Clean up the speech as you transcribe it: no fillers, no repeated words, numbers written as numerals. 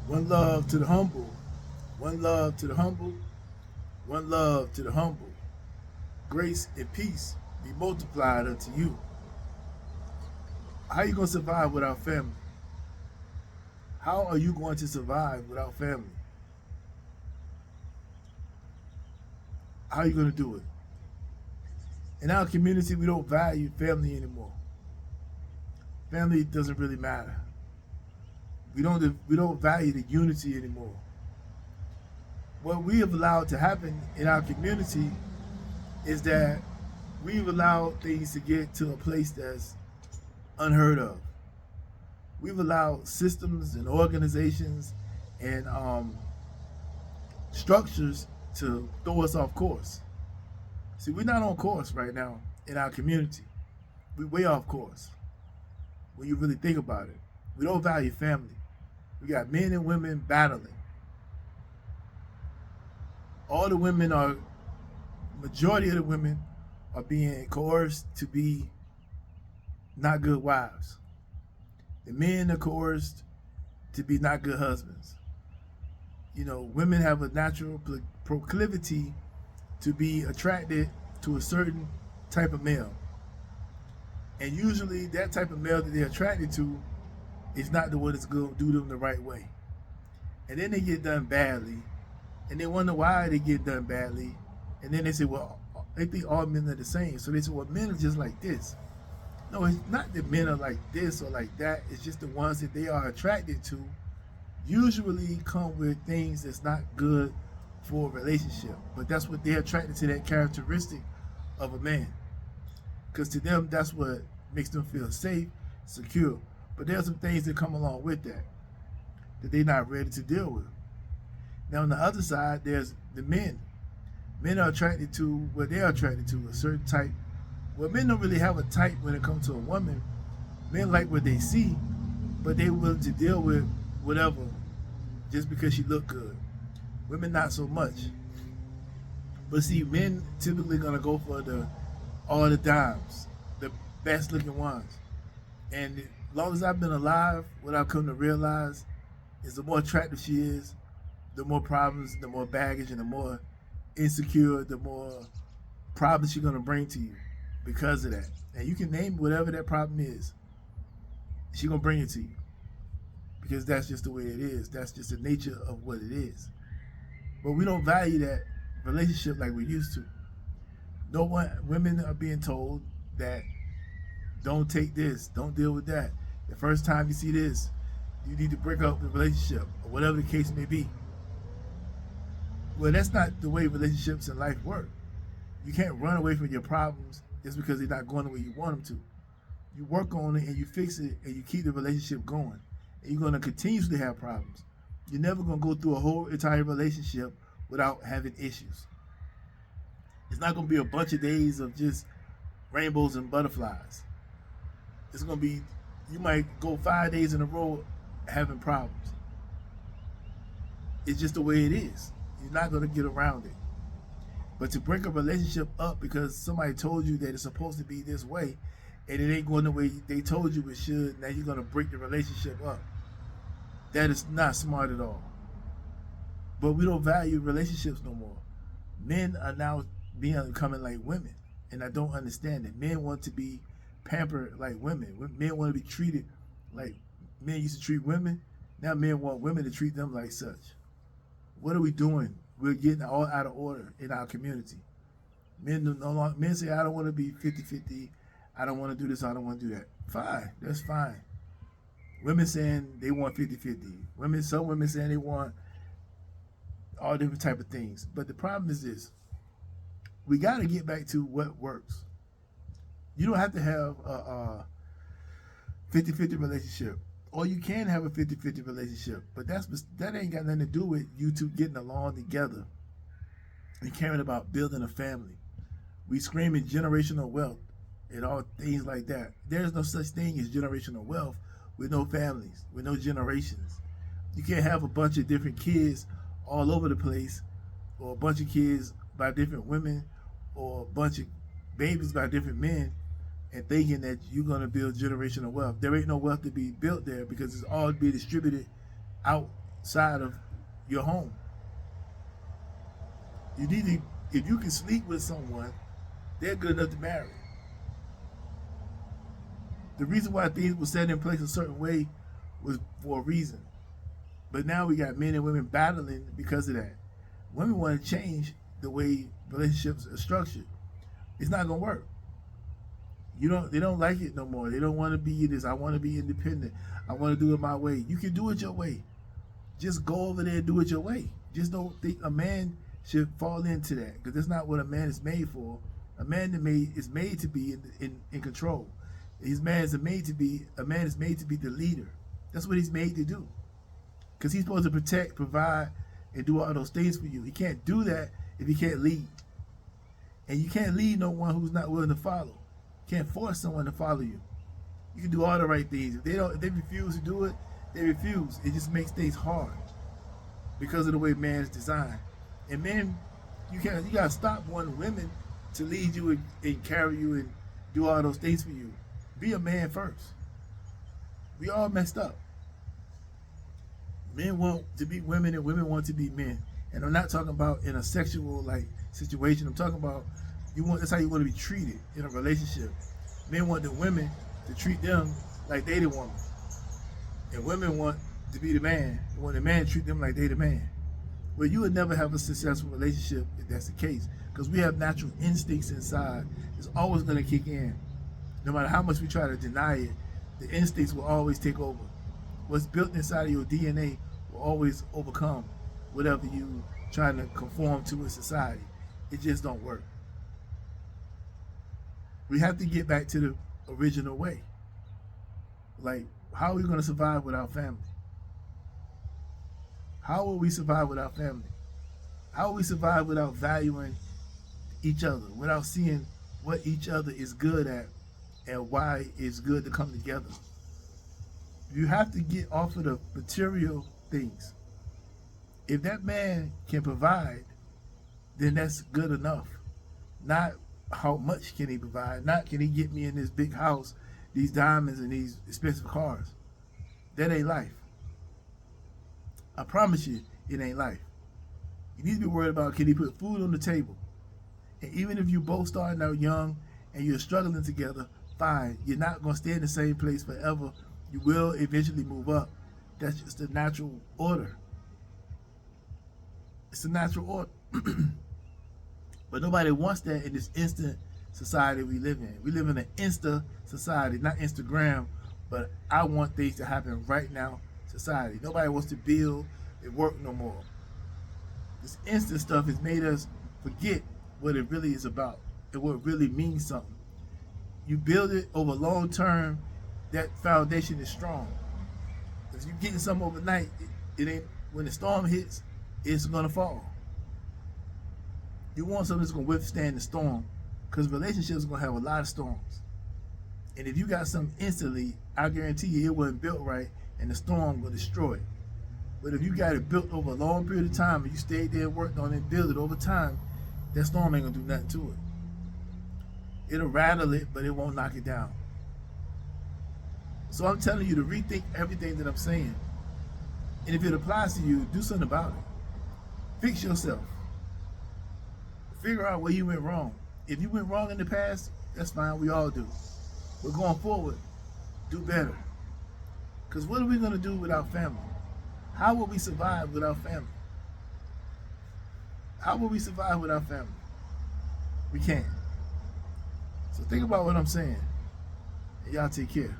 One love to the humble. One love to the humble. One love to the humble. Grace and peace be multiplied unto you. How are you going to survive without family? How are you going to survive without family? How are you going to do it? In our community, we don't value family anymore. Family doesn't really matter. We don't value the unity anymore. What we have allowed to happen in our community is that we've allowed things to get to a place that's unheard of. We've allowed systems and organizations and structures to throw us off course. See, we're not on course right now in our community. We're way off course when you really think about it. We don't value family. We got men and women battling. All the women are, majority of the women are being coerced to be not good wives. The men are coerced to be not good husbands. You know, women have a natural proclivity to be attracted to a certain type of male. And usually that type of male that they're attracted to is not the one that's going to do them the right way. And then they get done badly. And they wonder why they get done badly. And then they say, well, they think all men are the same. So they say, well, men are just like this. No, it's not that men are like this or like that. It's just the ones that they are attracted to usually come with things that's not good for a relationship. But that's what they're attracted to, that characteristic of a man. Because to them, that's what makes them feel safe, secure. But there's some things that come along with that they're not ready to deal with. Now, on the other side, there's the men. Men are attracted to what they're attracted to, a certain type. Well, men don't really have a type when it comes to a woman. Men like what they see, but they're willing to deal with whatever just because she look good. Women, not so much. But see, men typically gonna go for all the dimes, the best looking ones. And as long as I've been alive, what I've come to realize is the more attractive she is, the more problems, the more baggage, and the more insecure, the more problems she's gonna bring to you because of that. And you can name whatever that problem is. She's gonna bring it to you. Because that's just the way it is. That's just the nature of what it is. But we don't value that relationship like we used to. No one, women are being told that don't take this, don't deal with that. The first time you see this, you need to break up the relationship, or whatever the case may be. Well, that's not the way relationships in life work. You can't run away from your problems just because they're not going the way you want them to. You work on it and you fix it and you keep the relationship going. And you're going to continuously have problems. You're never going to go through a whole entire relationship without having issues. It's not going to be a bunch of days of just rainbows and butterflies. It's going to be, you might go 5 days in a row having problems. It's just the way it is. You're not going to get around it. But to break a relationship up because somebody told you that it's supposed to be this way and it ain't going the way they told you it should, now you're going to break the relationship up. That is not smart at all. But we don't value relationships no more. Men are now becoming like women, and I don't understand it. Men want to be pampered like women. Men want to be treated like men used to treat women. Now men want women to treat them like such. What are we doing? We're getting all out of order in our community. Men no longer, men say, I don't want to be 50-50. I don't want to do this. I don't want to do that. Fine. That's fine. Women saying they want 50-50. Some women saying they want all different type of things. But the problem is this. We got to get back to what works. You don't have to have a 50-50 relationship. Or you can have a 50-50 relationship. But that ain't got nothing to do with you two getting along together and caring about building a family. We screaming generational wealth and all things like that. There's no such thing as generational wealth with no families, with no generations. You can't have a bunch of different kids all over the place, or a bunch of kids by different women, or a bunch of babies by different men, and thinking that you're going to build generational wealth. There ain't no wealth to be built there because it's all be distributed out side of your home. You need to, if you can sleep with someone, they're good enough to marry. The reason why things were set in place a certain way was for a reason. But now we got men and women battling because of that. Women want to change the way relationships are structured. It's not gonna work. They don't like it no more. They don't want to be this. I want to be independent. I want to do it my way. You can do it your way. Just go over there and do it your way. Just don't think a man should fall into that, because that's not what a man is made for. A man is made to be in control. A man is made to be the leader. That's what he's made to do. Because he's supposed to protect, provide, and do all those things for you. He can't do that if he can't lead. And you can't lead no one who's not willing to follow. You can't force someone to follow you. You can do all the right things. If they refuse to do it, they refuse. It just makes things hard because of the way man is designed. And men, you gotta stop wanting women to lead you and carry you and do all those things for you. Be a man first. We all messed up. Men want to be women and women want to be men. And I'm not talking about in a sexual situation. I'm talking about that's how you want to be treated in a relationship. Men want the women to treat them like they the woman. And women want to be the man. And want the man to treat them like they the man. Well, you would never have a successful relationship if that's the case. Because we have natural instincts inside. It's always going to kick in. No matter how much we try to deny it, the instincts will always take over. What's built inside of your DNA will always overcome whatever you trying to conform to in society. It just don't work. We have to get back to the original way. Like, how are we going to survive without family? How will we survive without family? How will we survive without valuing each other, without seeing what each other is good at and why it's good to come together? You have to get off of the material things. If that man can provide, then that's good enough. Not how much can he provide, not can he get me in this big house, these diamonds and these expensive cars. That ain't life. I promise you, it ain't life. You need to be worried about, can he put food on the table? And even if you both starting out young and you're struggling together, fine. You're not going to stay in the same place forever. You will eventually move up. That's just the natural order. It's a natural order. But nobody wants that in this instant society we live in. We live in an Insta society, not Instagram, but I want things to happen right now society. Nobody wants to build and work no more. This instant stuff has made us forget what it really is about and what really means something. You build it over long term, that foundation is strong. If you're getting something overnight, it ain't, when the storm hits, it's gonna fall. You want something that's gonna withstand the storm, because relationships are gonna have a lot of storms. And if you got something instantly, I guarantee you it wasn't built right and the storm will destroy it. But if you got it built over a long period of time and you stayed there and worked on it and built it over time, that storm ain't gonna do nothing to it. It'll rattle it, but it won't knock it down. So I'm telling you to rethink everything that I'm saying. And if it applies to you, do something about it. Fix yourself. Figure out where you went wrong. If you went wrong in the past, that's fine, we all do. But going forward, do better. Because what are we going to do without family? How will we survive without family? How will we survive without family? We can't. So think about what I'm saying. And y'all take care.